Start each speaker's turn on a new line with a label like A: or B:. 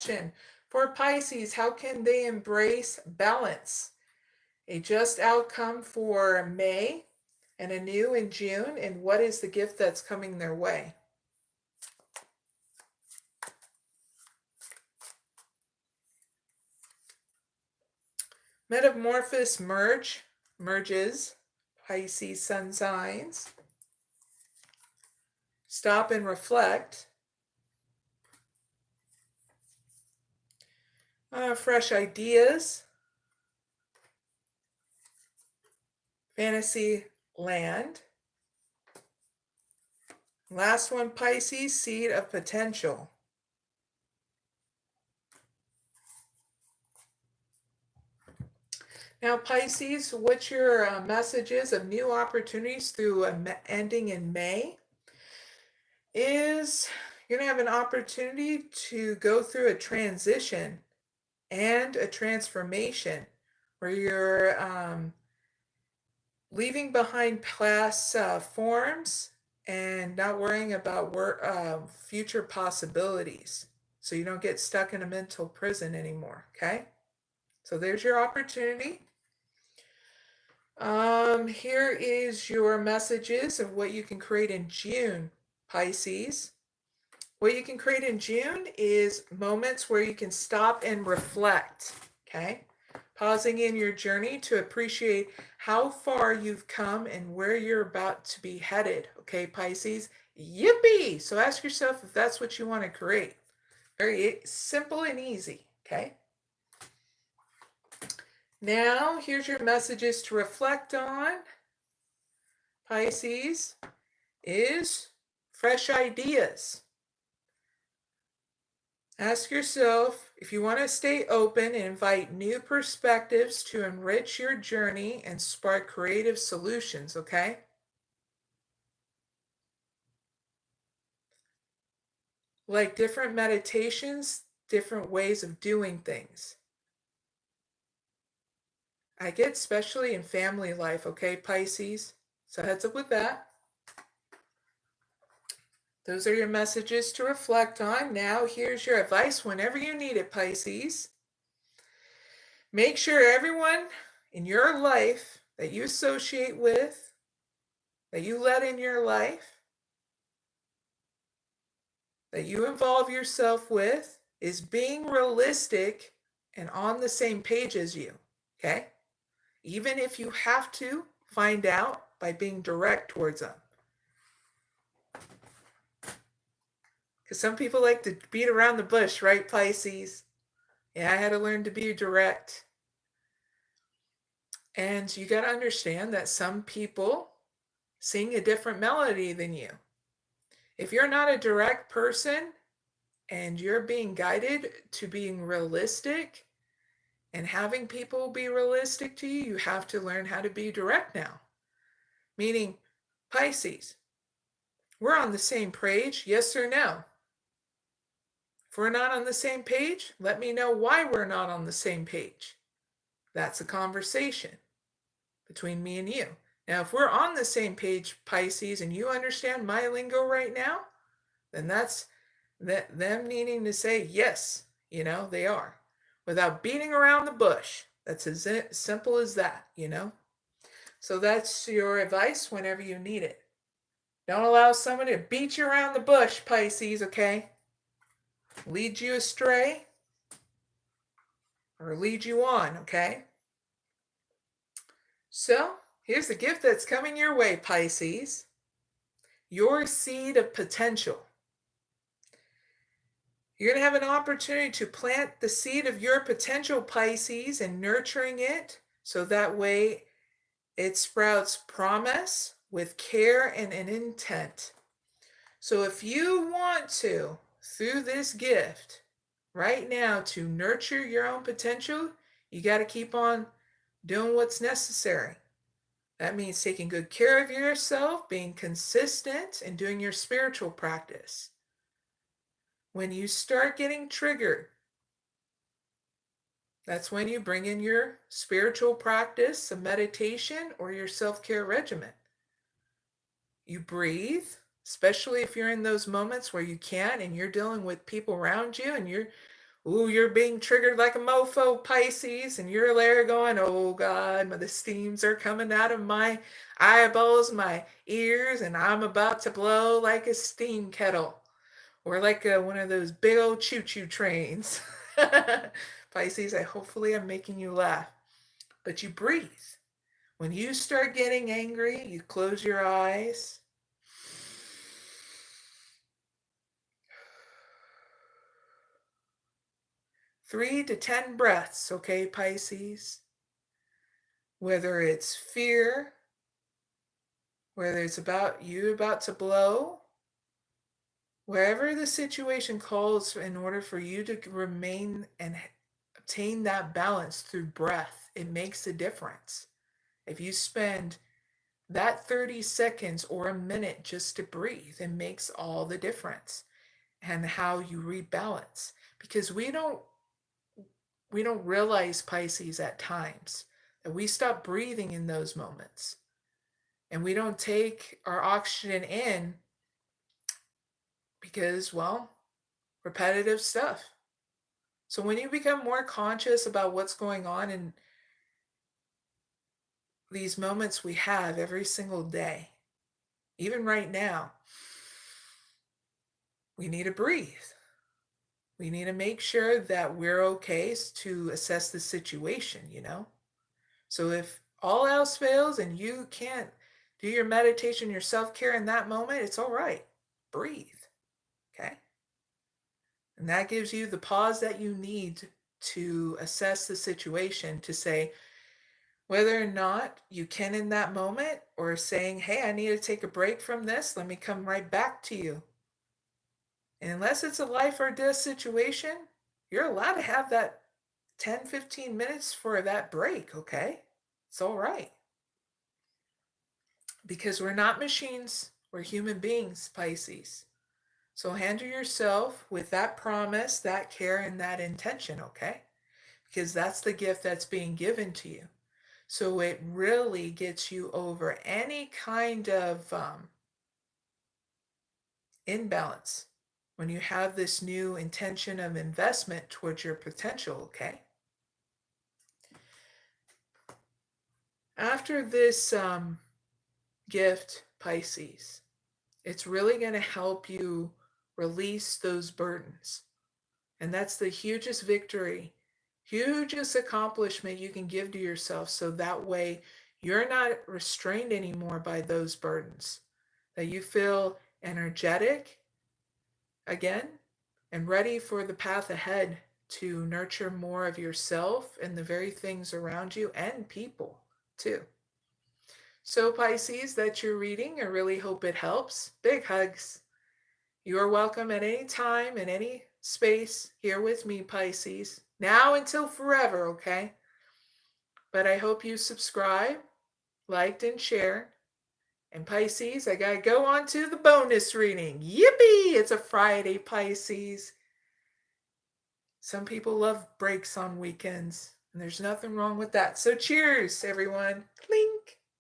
A: For Pisces, how can they embrace balance? A just outcome for May and a new in June. And what is the gift that's coming their way? Metamorphosis merges Pisces sun signs. Stop and reflect. Fresh ideas. Fantasy land. Last one, Pisces, seed of potential. Now, Pisces, what's your messages of new opportunities through ending in May? Is you're going to have an opportunity to go through a transition and a transformation where you're leaving behind past forms and not worrying about future possibilities, so you don't get stuck in a mental prison anymore. Okay, so there's your opportunity. Here is your messages of what you can create in June, Pisces. What you can create in June is moments where you can stop and reflect, okay? Pausing in your journey to appreciate how far you've come and where you're about to be headed, okay, Pisces? Yippee! So ask yourself if that's what you want to create. Very simple and easy, okay? Now, here's your messages to reflect on, Pisces, is fresh ideas. Ask yourself if you want to stay open and invite new perspectives to enrich your journey and spark creative solutions, okay? Like different meditations, different ways of doing things. I get especially in family life, okay, Pisces? So heads up with that. Those are your messages to reflect on. Now here's your advice whenever you need it, Pisces. Make sure everyone in your life that you associate with, that you let in your life, that you involve yourself with, is being realistic and on the same page as you, okay? Even if you have to find out by being direct towards them. Because some people like to beat around the bush, right, Pisces? Yeah, I had to learn to be direct. And you got to understand that some people sing a different melody than you. If you're not a direct person and you're being guided to being realistic and having people be realistic to you, you have to learn how to be direct now. Meaning, Pisces, we're on the same page, yes or no? If we're not on the same page, let me know why we're not on the same page. That's a conversation between me and you. Now, if we're on the same page, Pisces, and you understand my lingo right now, then that's them needing to say, yes, they are, without beating around the bush. That's as simple as that, So that's your advice whenever you need it. Don't allow someone to beat you around the bush, Pisces, okay? Lead you astray or lead you on, okay? So, here's the gift that's coming your way, Pisces. Your seed of potential. You're going to have an opportunity to plant the seed of your potential, Pisces, and nurturing it so that way it sprouts promise with care and an intent. So if you want to, through this gift, right now, to nurture your own potential, you got to keep on doing what's necessary. That means taking good care of yourself, being consistent, and doing your spiritual practice. When you start getting triggered, that's when you bring in your spiritual practice, a meditation, or your self-care regimen. You breathe, especially if you're in those moments where you can't and you're dealing with people around you and you're Ooh, you're being triggered like a mofo, Pisces, and you're there going, oh God, the steams are coming out of my eyeballs, my ears, and I'm about to blow like a steam kettle or like one of those big old choo-choo trains. Pisces, hopefully I'm making you laugh. But you breathe. When you start getting angry, you close your eyes. Three to 10 breaths, okay, Pisces? Whether it's fear, whether it's about you about to blow, wherever the situation calls in order for you to remain and obtain that balance through breath, it makes a difference. If you spend that 30 seconds or a minute just to breathe, it makes all the difference. And how you rebalance. Because we don't realize, Pisces, at times that we stop breathing in those moments. And we don't take our oxygen in because, well, repetitive stuff. So when you become more conscious about what's going on in these moments we have every single day, even right now, we need to breathe. We need to make sure that we're okay to assess the situation, you know? So if all else fails and you can't do your meditation, your self-care in that moment, it's all right. Breathe, okay? And that gives you the pause that you need to assess the situation, to say whether or not you can in that moment, or saying, hey, I need to take a break from this. Let me come right back to you. And unless it's a life or death situation, you're allowed to have that 10, 15 minutes for that break, okay? It's all right. Because we're not machines, we're human beings, Pisces. So handle yourself with that promise, that care, and that intention, okay? Because that's the gift that's being given to you. So it really gets you over any kind of imbalance when you have this new intention of investment towards your potential, okay? After this gift, Pisces, it's really going to help you release those burdens. And that's the hugest victory, hugest accomplishment you can give to yourself. So that way you're not restrained anymore by those burdens, that you feel energetic again and ready for the path ahead to nurture more of yourself and the very things around you and people too. So Pisces, that's your reading. I really hope it helps. Big hugs. You are welcome at any time, in any space, here with me, Pisces. Now until forever, okay? But I hope you subscribe, liked, and shared. And Pisces, I gotta go on to the bonus reading. Yippee! It's a Friday, Pisces. Some people love breaks on weekends, and there's nothing wrong with that. So cheers, everyone. Clink.